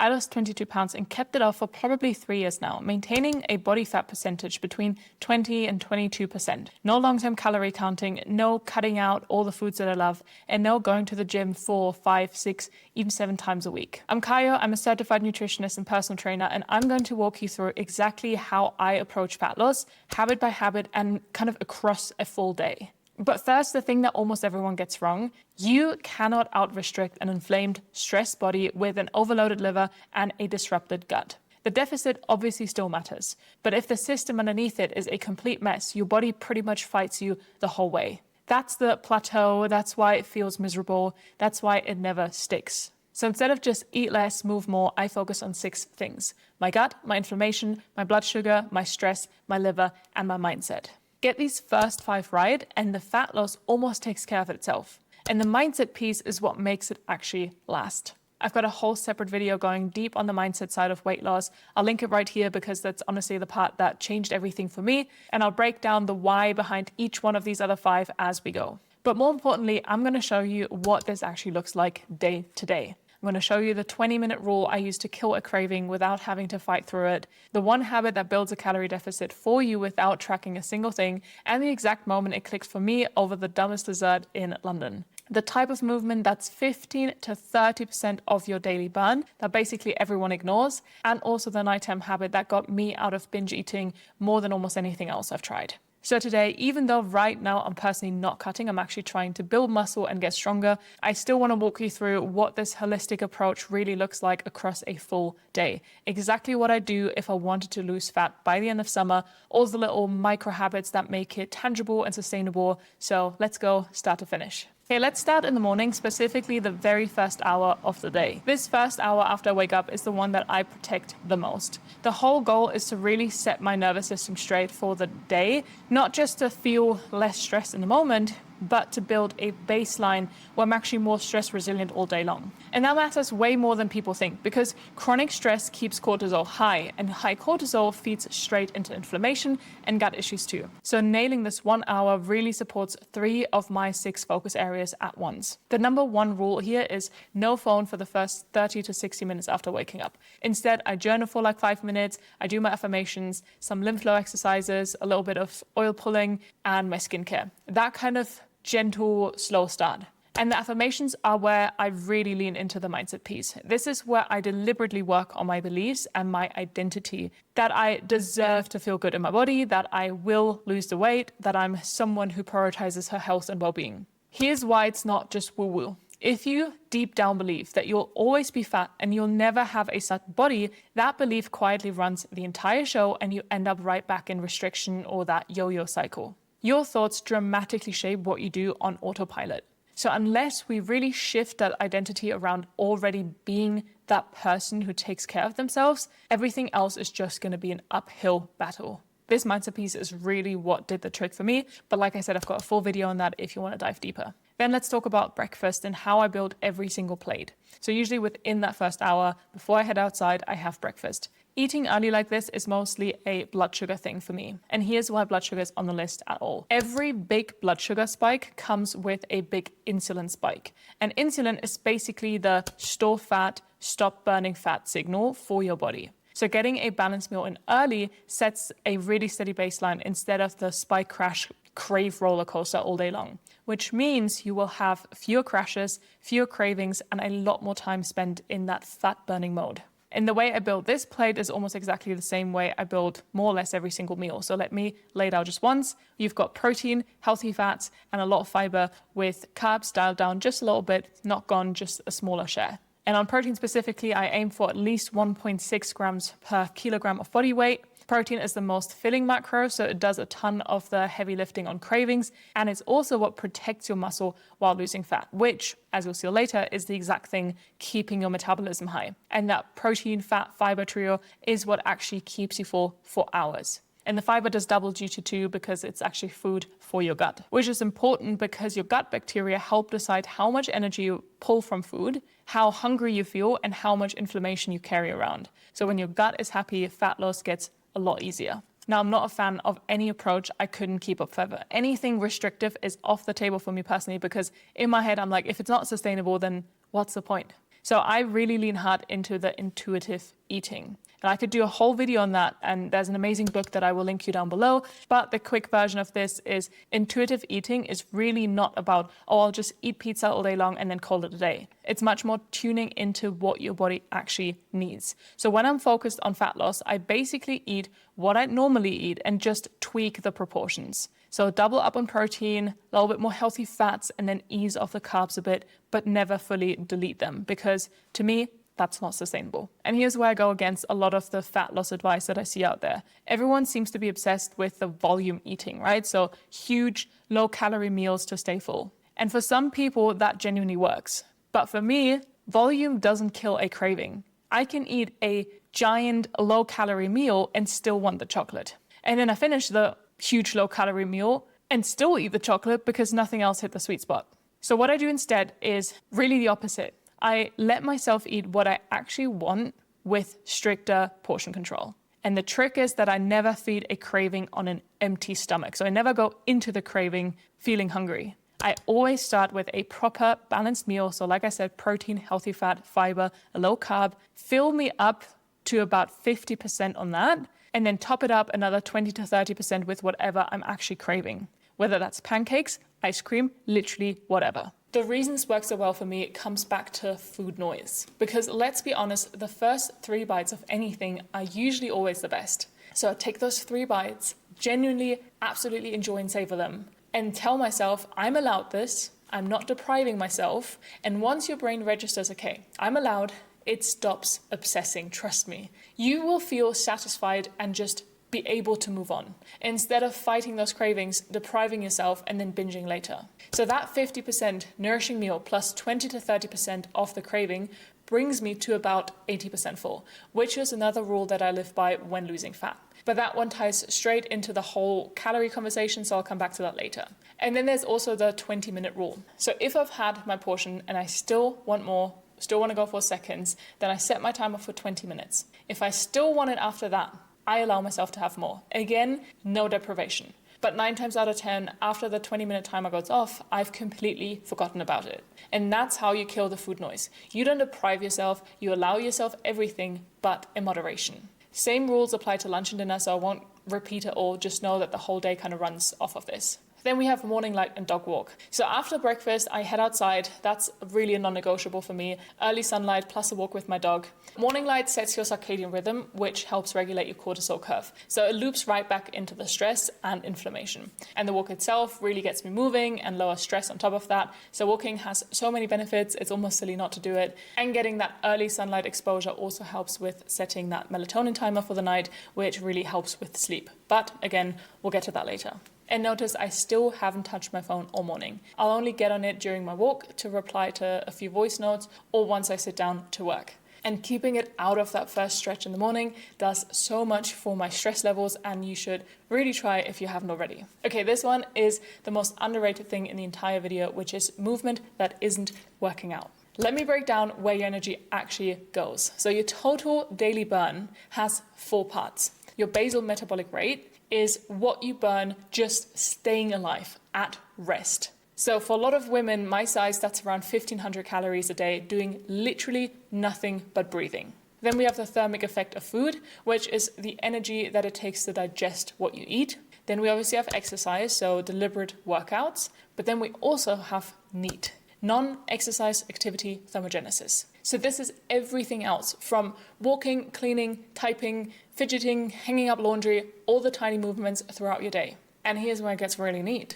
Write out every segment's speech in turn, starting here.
I lost 22 pounds and kept it off for probably 3 years now, maintaining a body fat percentage between 20 and 22%. No long-term calorie counting, no cutting out all the foods that I love, and no going to the gym 4, 5, 6, even 7 times a week. I'm Kayo, I'm a certified nutritionist and personal trainer, and I'm going to walk you through exactly how I approach fat loss, habit by habit, and kind of across a full day. But first, the thing that almost everyone gets wrong, you cannot out-restrict an inflamed, stressed body with an overloaded liver and a disrupted gut. The deficit obviously still matters, but if the system underneath it is a complete mess, your body pretty much fights you the whole way. That's the plateau, that's why it feels miserable, that's why it never sticks. So instead of just eat less, move more, I focus on 6 things: my gut, my inflammation, my blood sugar, my stress, my liver, and my mindset. Get these first 5 right, and the fat loss almost takes care of itself. And the mindset piece is what makes it actually last. I've got a whole separate video going deep on the mindset side of weight loss. I'll link it right here because that's honestly the part that changed everything for me. And I'll break down the why behind each one of these other 5 as we go. But more importantly, I'm going to show you what this actually looks like day to day. I'm going to show you the 20-minute rule I use to kill a craving without having to fight through it, the one habit that builds a calorie deficit for you without tracking a single thing, and the exact moment it clicked for me over the dumbest dessert in London. The type of movement that's 15 to 30% of your daily burn that basically everyone ignores, and also the nighttime habit that got me out of binge eating more than almost anything else I've tried. So today, even though right now I'm personally not cutting, I'm actually trying to build muscle and get stronger, I still want to walk you through what this holistic approach really looks like across a full day. Exactly what I do if I wanted to lose fat by the end of summer, all the little micro habits that make it tangible and sustainable. So let's go start to finish. Okay, let's start in the morning, specifically the very first hour of the day. This first hour after I wake up is the one that I protect the most. The whole goal is to really set my nervous system straight for the day, not just to feel less stress in the moment, but to build a baseline where I'm actually more stress resilient all day long. And that matters way more than people think, because chronic stress keeps cortisol high, and high cortisol feeds straight into inflammation and gut issues too. So nailing this 1 hour really supports 3 of my 6 focus areas at once. The number 1 rule here is no phone for the first 30 to 60 minutes after waking up. Instead, I journal for like 5 minutes, I do my affirmations, some lymph flow exercises, a little bit of oil pulling, and my skincare. That kind of gentle, slow start. And the affirmations are where I really lean into the mindset piece. This is where I deliberately work on my beliefs and my identity, that I deserve to feel good in my body, that I will lose the weight, that I'm someone who prioritizes her health and well-being. Here's why it's not just woo-woo. If you deep down believe that you'll always be fat and you'll never have a certain body, that belief quietly runs the entire show and you end up right back in restriction or that yo-yo cycle. Your thoughts dramatically shape what you do on autopilot. So unless we really shift that identity around already being that person who takes care of themselves, everything else is just going to be an uphill battle. This mindset piece is really what did the trick for me. But like I said, I've got a full video on that if you want to dive deeper. Then let's talk about breakfast and how I build every single plate. So usually within that first hour, before I head outside, I have breakfast. Eating early like this is mostly a blood sugar thing for me. And here's why blood sugar is on the list at all. Every big blood sugar spike comes with a big insulin spike. And insulin is basically the store fat, stop burning fat signal for your body. So getting a balanced meal in early sets a really steady baseline instead of the spike crash crave roller coaster all day long, which means you will have fewer crashes, fewer cravings, and a lot more time spent in that fat burning mode. And the way I build this plate is almost exactly the same way I build more or less every single meal. So let me lay it out just once. You've got protein, healthy fats, and a lot of fiber with carbs dialed down just a little bit, not gone, just a smaller share. And on protein specifically, I aim for at least 1.6 grams per kilogram of body weight. Protein is the most filling macro, so it does a ton of the heavy lifting on cravings, and it's also what protects your muscle while losing fat, which, as you'll see later, is the exact thing keeping your metabolism high. And that protein, fat, fiber trio is what actually keeps you full for hours. And the fiber does double duty too because it's actually food for your gut, which is important because your gut bacteria help decide how much energy you pull from food, how hungry you feel, and how much inflammation you carry around. So when your gut is happy, fat loss gets a lot easier. Now, I'm not a fan of any approach I couldn't keep up forever. Anything restrictive is off the table for me personally because in my head, I'm like, if it's not sustainable, then what's the point? So I really lean hard into the intuitive eating. And I could do a whole video on that, and there's an amazing book that I will link you down below. But the quick version of this is intuitive eating is really not about, oh, I'll just eat pizza all day long and then call it a day. It's much more tuning into what your body actually needs. So when I'm focused on fat loss, I basically eat what I normally eat and just tweak the proportions. So double up on protein, a little bit more healthy fats, and then ease off the carbs a bit, but never fully delete them, because to me, that's not sustainable. And here's where I go against a lot of the fat loss advice that I see out there. Everyone seems to be obsessed with the volume eating, right? So huge, low calorie meals to stay full. And for some people, that genuinely works. But for me, volume doesn't kill a craving. I can eat a giant low calorie meal and still want the chocolate. And then I finish the huge low calorie meal and still eat the chocolate because nothing else hit the sweet spot. So what I do instead is really the opposite. I let myself eat what I actually want with stricter portion control. And the trick is that I never feed a craving on an empty stomach. So I never go into the craving feeling hungry. I always start with a proper balanced meal. So like I said, protein, healthy fat, fiber, a low carb. Fill me up to about 50% on that, and then top it up another 20 to 30% with whatever I'm actually craving. Whether that's pancakes, ice cream, literally whatever. The reason this works so well for me comes back to food noise. Because let's be honest, the first 3 bites of anything are usually always the best. So I take those 3 bites, genuinely, absolutely enjoy and savor them, and tell myself, I'm allowed this, I'm not depriving myself. And once your brain registers, okay, I'm allowed, it stops obsessing, trust me. You will feel satisfied and just be able to move on, instead of fighting those cravings, depriving yourself, and then binging later. So that 50% nourishing meal plus 20 to 30% off the craving brings me to about 80% full, which is another rule that I live by when losing fat. But that one ties straight into the whole calorie conversation, so I'll come back to that later. And then there's also the 20-minute rule. So if I've had my portion and I still want more, still want to go for seconds, then I set my timer for 20 minutes. If I still want it after that, I allow myself to have more. Again, no deprivation. But 9 times out of 10, after the 20-minute timer goes off, I've completely forgotten about it. And that's how you kill the food noise. You don't deprive yourself, you allow yourself everything, but in moderation. Same rules apply to lunch and dinner, so I won't repeat it all, just know that the whole day kind of runs off of this. Then we have morning light and dog walk. So after breakfast, I head outside. That's really a non-negotiable for me. Early sunlight plus a walk with my dog. Morning light sets your circadian rhythm, which helps regulate your cortisol curve. So it loops right back into the stress and inflammation. And the walk itself really gets me moving and lower stress on top of that. So walking has so many benefits, it's almost silly not to do it. And getting that early sunlight exposure also helps with setting that melatonin timer for the night, which really helps with sleep. But again, we'll get to that later. And notice I still haven't touched my phone all morning. I'll only get on it during my walk to reply to a few voice notes or once I sit down to work. And keeping it out of that first stretch in the morning does so much for my stress levels, and you should really try if you haven't already. Okay, this one is the most underrated thing in the entire video, which is movement that isn't working out. Let me break down where your energy actually goes. So your total daily burn has 4 parts. Your basal metabolic rate is what you burn just staying alive at rest. So for a lot of women my size, that's around 1,500 calories a day, doing literally nothing but breathing. Then we have the thermic effect of food, which is the energy that it takes to digest what you eat. Then we obviously have exercise, so deliberate workouts. But then we also have NEAT, non-exercise activity thermogenesis. So this is everything else from walking, cleaning, typing, fidgeting, hanging up laundry, all the tiny movements throughout your day. And here's where it gets really neat.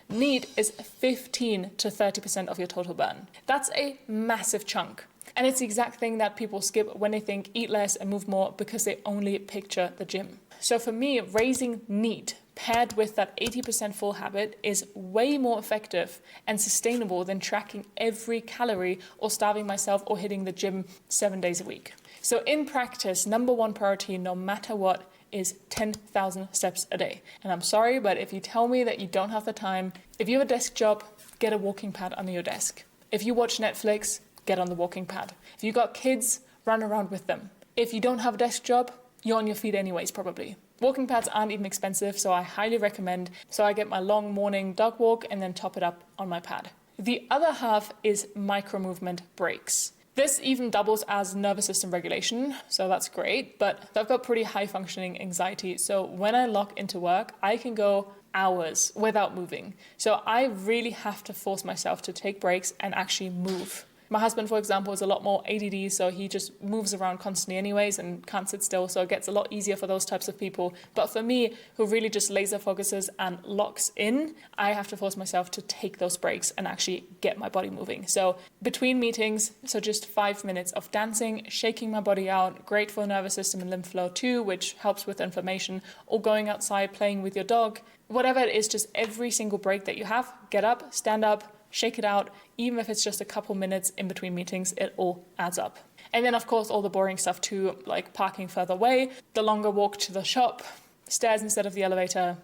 NEAT is 15 to 30% of your total burn. That's a massive chunk. And it's the exact thing that people skip when they think eat less and move more because they only picture the gym. So for me, raising NEAT paired with that 80% full habit is way more effective and sustainable than tracking every calorie or starving myself or hitting the gym 7 days a week. So in practice, number one priority, no matter what, is 10,000 steps a day. And I'm sorry, but if you tell me that you don't have the time, if you have a desk job, get a walking pad under your desk. If you watch Netflix, get on the walking pad. If you got kids, run around with them. If you don't have a desk job, you're on your feet anyways, probably. Walking pads aren't even expensive, so I highly recommend. So I get my long morning dog walk and then top it up on my pad. The other half is micro movement breaks. This even doubles as nervous system regulation, so that's great, but I've got pretty high functioning anxiety. So when I lock into work, I can go hours without moving. So I really have to force myself to take breaks and actually move. My husband, for example, is a lot more ADD, so he just moves around constantly anyways and can't sit still, so it gets a lot easier for those types of people. But for me, who really just laser focuses and locks in, I have to force myself to take those breaks and actually get my body moving. So between meetings, so just 5 minutes of dancing, shaking my body out, great for nervous system and lymph flow too, which helps with inflammation, or going outside, playing with your dog. Whatever it is, just every single break that you have, get up, stand up, shake it out. Even if it's just a couple minutes in between meetings, it all adds up. And then of course all the boring stuff too, like parking further away, the longer walk to the shop, stairs instead of the elevator,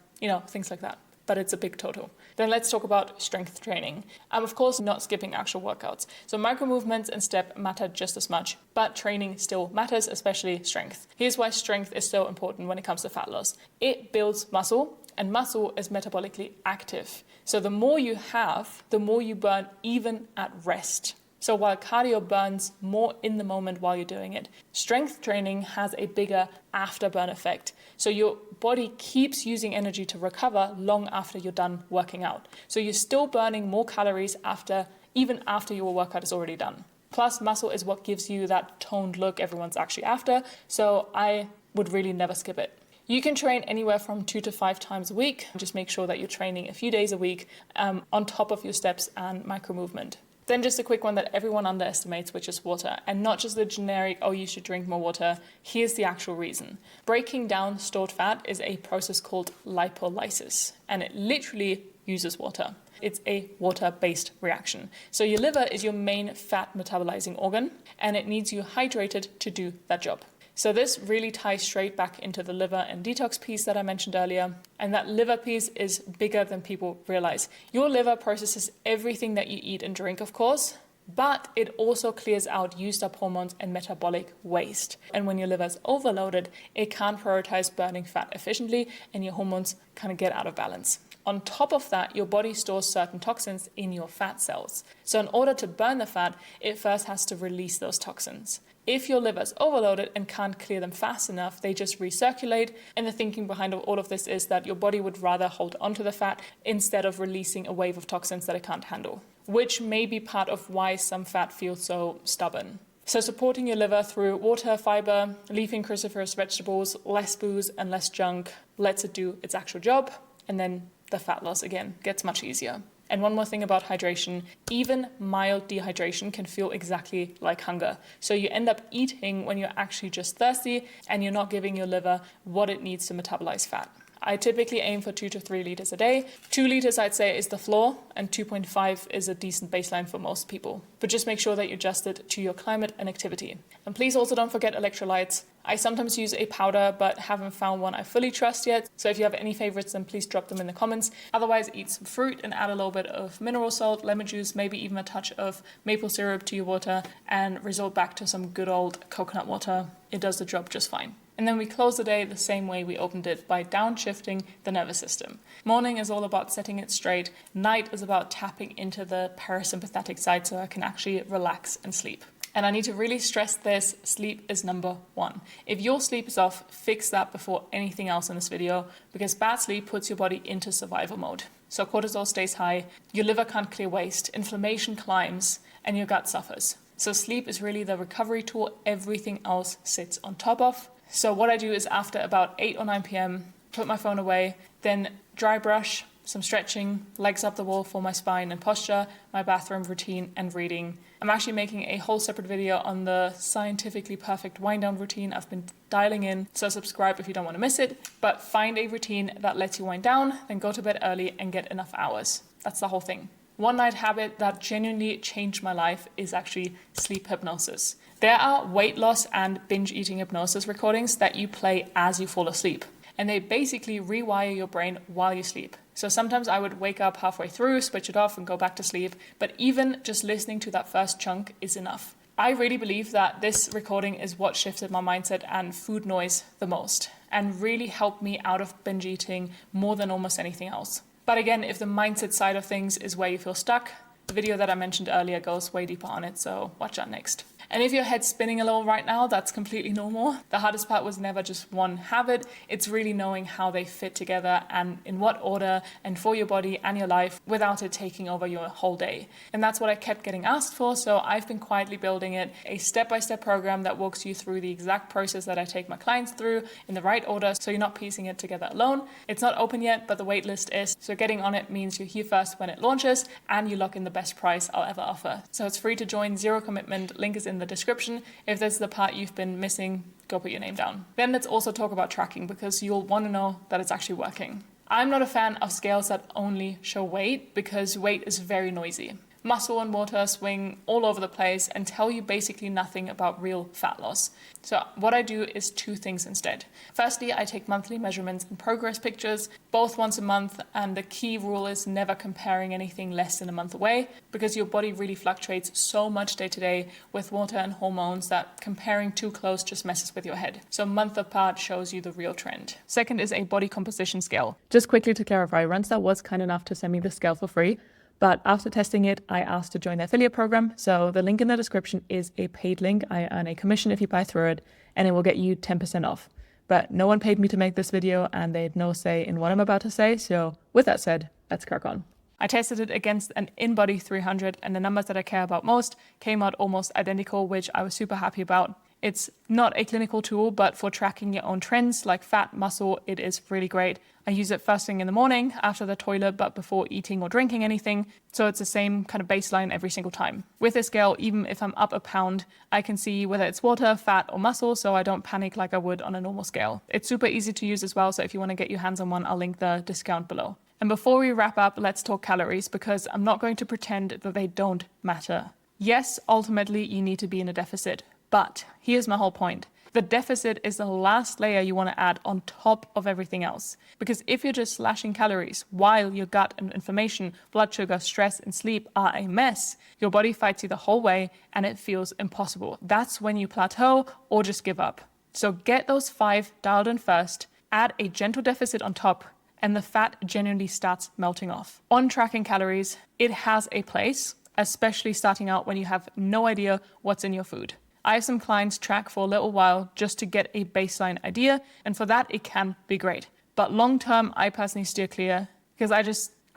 things like that. But it's a big total. Then let's talk about strength training. I'm of course not skipping actual workouts. So micro movements and step matter just as much, but training still matters, especially strength. Here's why strength is so important when it comes to fat loss. It builds muscle, and muscle is metabolically active. So the more you have, the more you burn even at rest. So while cardio burns more in the moment while you're doing it, strength training has a bigger afterburn effect. So your body keeps using energy to recover long after you're done working out. So you're still burning more calories even after your workout is already done. Plus, muscle is what gives you that toned look everyone's actually after. So I would really never skip it. You can train anywhere from 2 to 5 times a week. Just make sure that you're training a few days a week on top of your steps and micro movement. Then just a quick one that everyone underestimates, which is water. And not just the generic, oh, you should drink more water. Here's the actual reason. Breaking down stored fat is a process called lipolysis, and it literally uses water. It's a water-based reaction. So your liver is your main fat metabolizing organ, and it needs you hydrated to do that job. So this really ties straight back into the liver and detox piece that I mentioned earlier. And that liver piece is bigger than people realize. Your liver processes everything that you eat and drink, of course, but it also clears out used up hormones and metabolic waste. And when your liver is overloaded, it can't prioritize burning fat efficiently and your hormones kind of get out of balance. On top of that, your body stores certain toxins in your fat cells. So in order to burn the fat, it first has to release those toxins. If your liver is overloaded and can't clear them fast enough, they just recirculate. And the thinking behind all of this is that your body would rather hold onto the fat instead of releasing a wave of toxins that it can't handle, which may be part of why some fat feels so stubborn. So supporting your liver through water, fiber, leafy and cruciferous vegetables, less booze and less junk lets it do its actual job. And then the fat loss again gets much easier. And one more thing about hydration, even mild dehydration can feel exactly like hunger. So you end up eating when you're actually just thirsty and you're not giving your liver what it needs to metabolize fat. I typically aim for 2 to 3 liters a day. 2 liters, I'd say, is the floor, and 2.5 is a decent baseline for most people. But just make sure that you adjust it to your climate and activity. And please also don't forget electrolytes. I sometimes use a powder, but haven't found one I fully trust yet. So if you have any favorites, then please drop them in the comments. Otherwise, eat some fruit and add a little bit of mineral salt, lemon juice, maybe even a touch of maple syrup to your water, and resort back to some good old coconut water. It does the job just fine. And then we close the day the same way we opened it, by downshifting the nervous system. Morning is all about setting it straight. Night is about tapping into the parasympathetic side so I can actually relax and sleep. And I need to really stress this, sleep is number 1. If your sleep is off, fix that before anything else in this video, because bad sleep puts your body into survival mode. So cortisol stays high, your liver can't clear waste, inflammation climbs, and your gut suffers. So sleep is really the recovery tool everything else sits on top of. So what I do is after about 8 or 9 p.m., put my phone away, then dry brush, some stretching, legs up the wall for my spine and posture, my bathroom routine, and reading. I'm actually making a whole separate video on the scientifically perfect wind down routine I've been dialing in, so subscribe if you don't want to miss it. But find a routine that lets you wind down, then go to bed early and get enough hours. That's the whole thing. One night habit that genuinely changed my life is actually sleep hypnosis. There are weight loss and binge eating hypnosis recordings that you play as you fall asleep, and they basically rewire your brain while you sleep. So sometimes I would wake up halfway through, switch it off and go back to sleep, but even just listening to that first chunk is enough. I really believe that this recording is what shifted my mindset and food noise the most, and really helped me out of binge eating more than almost anything else. But again, if the mindset side of things is where you feel stuck, the video that I mentioned earlier goes way deeper on it, so watch that next. And if your head's spinning a little right now, that's completely normal. The hardest part was never just one habit. It's really knowing how they fit together and in what order and for your body and your life without it taking over your whole day. And that's what I kept getting asked for. So I've been quietly building it, a step-by-step program that walks you through the exact process that I take my clients through in the right order. So you're not piecing it together alone. It's not open yet, but the waitlist is. So getting on it means you're here first when it launches and you lock in the best price I'll ever offer. So it's free to join, zero commitment. Link is in the description. If this is the part you've been missing, go put your name down. Then let's also talk about tracking because you'll want to know that it's actually working. I'm not a fan of scales that only show weight because weight is very noisy. Muscle and water swing all over the place and tell you basically nothing about real fat loss. So what I do is two things instead. Firstly, I take monthly measurements and progress pictures, both once a month, and the key rule is never comparing anything less than a month away because your body really fluctuates so much day to day with water and hormones that comparing too close just messes with your head. So month apart shows you the real trend. Second is a body composition scale. Just quickly to clarify, Runstar was kind enough to send me the scale for free. But after testing it, I asked to join the affiliate program. So the link in the description is a paid link. I earn a commission if you buy through it, and it will get you 10% off. But no one paid me to make this video, and they had no say in what I'm about to say. So with that said, let's crack on. I tested it against an InBody 300, and the numbers that I care about most came out almost identical, which I was super happy about. It's not a clinical tool, but for tracking your own trends like fat, muscle, it is really great. I use it first thing in the morning after the toilet, but before eating or drinking anything. So it's the same kind of baseline every single time. With this scale, even if I'm up a pound, I can see whether it's water, fat, or muscle, so I don't panic like I would on a normal scale. It's super easy to use as well, so if you want to get your hands on one, I'll link the discount below. And before we wrap up, let's talk calories, because I'm not going to pretend that they don't matter. Yes, ultimately, you need to be in a deficit. But here's my whole point. The deficit is the last layer you want to add on top of everything else. Because if you're just slashing calories while your gut and inflammation, blood sugar, stress, and sleep are a mess, your body fights you the whole way and it feels impossible. That's when you plateau or just give up. So get those 5 dialed in first, add a gentle deficit on top, and the fat genuinely starts melting off. On tracking calories, it has a place, especially starting out when you have no idea what's in your food. I have some clients track for a little while just to get a baseline idea, and for that it can be great. But long term, I personally steer clear because I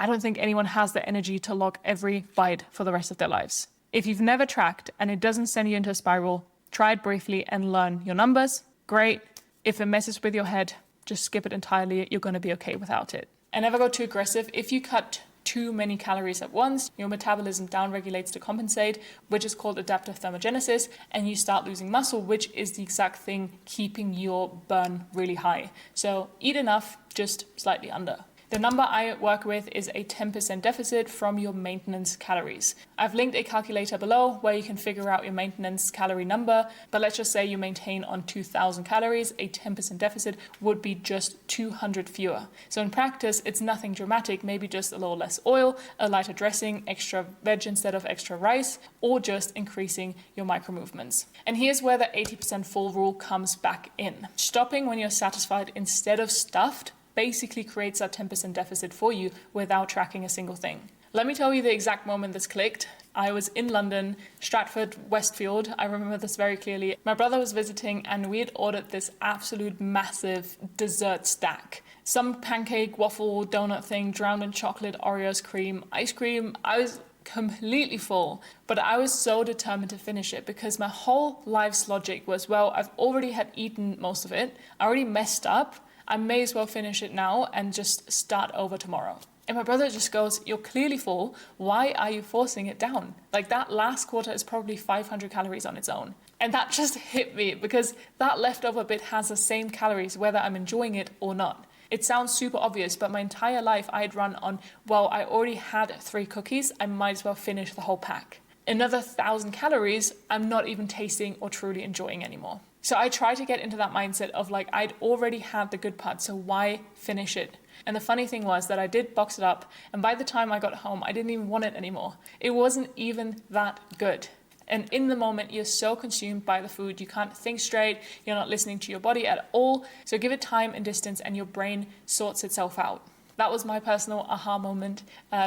don't think anyone has the energy to log every bite for the rest of their lives. If you've never tracked and it doesn't send you into a spiral, try it briefly and learn your numbers. Great. If it messes with your head, just skip it entirely. You're going to be okay without it. And never go too aggressive. If you cut too many calories at once, your metabolism downregulates to compensate, which is called adaptive thermogenesis, and you start losing muscle, which is the exact thing keeping your burn really high. So eat enough, just slightly under. The number I work with is a 10% deficit from your maintenance calories. I've linked a calculator below where you can figure out your maintenance calorie number, but let's just say you maintain on 2,000 calories, a 10% deficit would be just 200 fewer. So in practice, it's nothing dramatic, maybe just a little less oil, a lighter dressing, extra veg instead of extra rice, or just increasing your micro movements. And here's where the 80% full rule comes back in. Stopping when you're satisfied instead of stuffed basically creates that 10% deficit for you without tracking a single thing. Let me tell you the exact moment this clicked. I was in London, Stratford, Westfield. I remember this very clearly. My brother was visiting and we had ordered this absolute massive dessert stack. Some pancake, waffle, donut thing, drowned in chocolate, Oreos, cream, ice cream. I was completely full, but I was so determined to finish it because my whole life's logic was, well, I've already had eaten most of it. I already messed up. I may as well finish it now and just start over tomorrow. And my brother just goes, you're clearly full. Why are you forcing it down? Like that last quarter is probably 500 calories on its own. And that just hit me because that leftover bit has the same calories whether I'm enjoying it or not. It sounds super obvious, but my entire life I had run on, well, I already had 3 cookies. I might as well finish the whole pack. Another 1,000 calories, I'm not even tasting or truly enjoying anymore. So I try to get into that mindset of like, I'd already had the good part, so why finish it? And the funny thing was that I did box it up, and by the time I got home, I didn't even want it anymore. It wasn't even that good. And in the moment, you're so consumed by the food, you can't think straight, you're not listening to your body at all. So give it time and distance and your brain sorts itself out. That was my personal aha moment.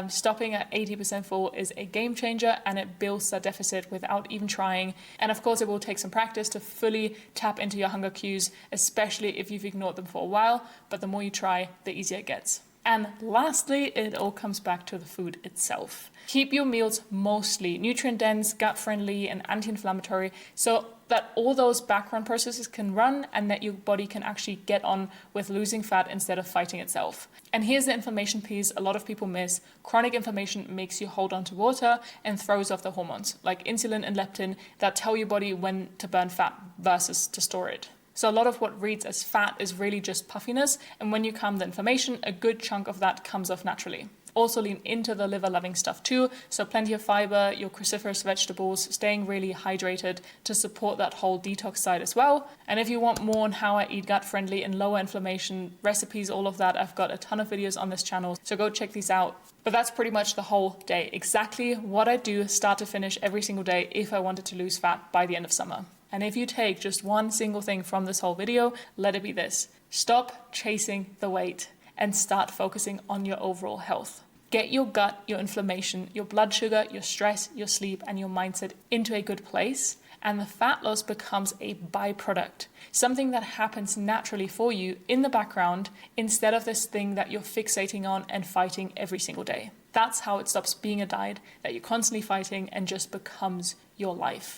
Stopping at 80% full is a game changer, and it builds that deficit without even trying. And of course, it will take some practice to fully tap into your hunger cues, especially if you've ignored them for a while. But the more you try, the easier it gets. And lastly, it all comes back to the food itself. Keep your meals mostly nutrient-dense, gut-friendly, and anti-inflammatory, so that all those background processes can run and that your body can actually get on with losing fat instead of fighting itself. And here's the inflammation piece a lot of people miss. Chronic inflammation makes you hold on to water and throws off the hormones, like insulin and leptin, that tell your body when to burn fat versus to store it. So a lot of what reads as fat is really just puffiness, and when you calm the inflammation, a good chunk of that comes off naturally. Also lean into the liver-loving stuff too, so plenty of fiber, your cruciferous vegetables, staying really hydrated to support that whole detox side as well. And if you want more on how I eat gut-friendly and lower inflammation, recipes, all of that, I've got a ton of videos on this channel, so go check these out. But that's pretty much the whole day, exactly what I do start to finish every single day if I wanted to lose fat by the end of summer. And if you take just one single thing from this whole video, let it be this: stop chasing the weight and start focusing on your overall health. Get your gut, your inflammation, your blood sugar, your stress, your sleep, and your mindset into a good place, and the fat loss becomes a byproduct, something that happens naturally for you in the background instead of this thing that you're fixating on and fighting every single day. That's how it stops being a diet that you're constantly fighting and just becomes your life.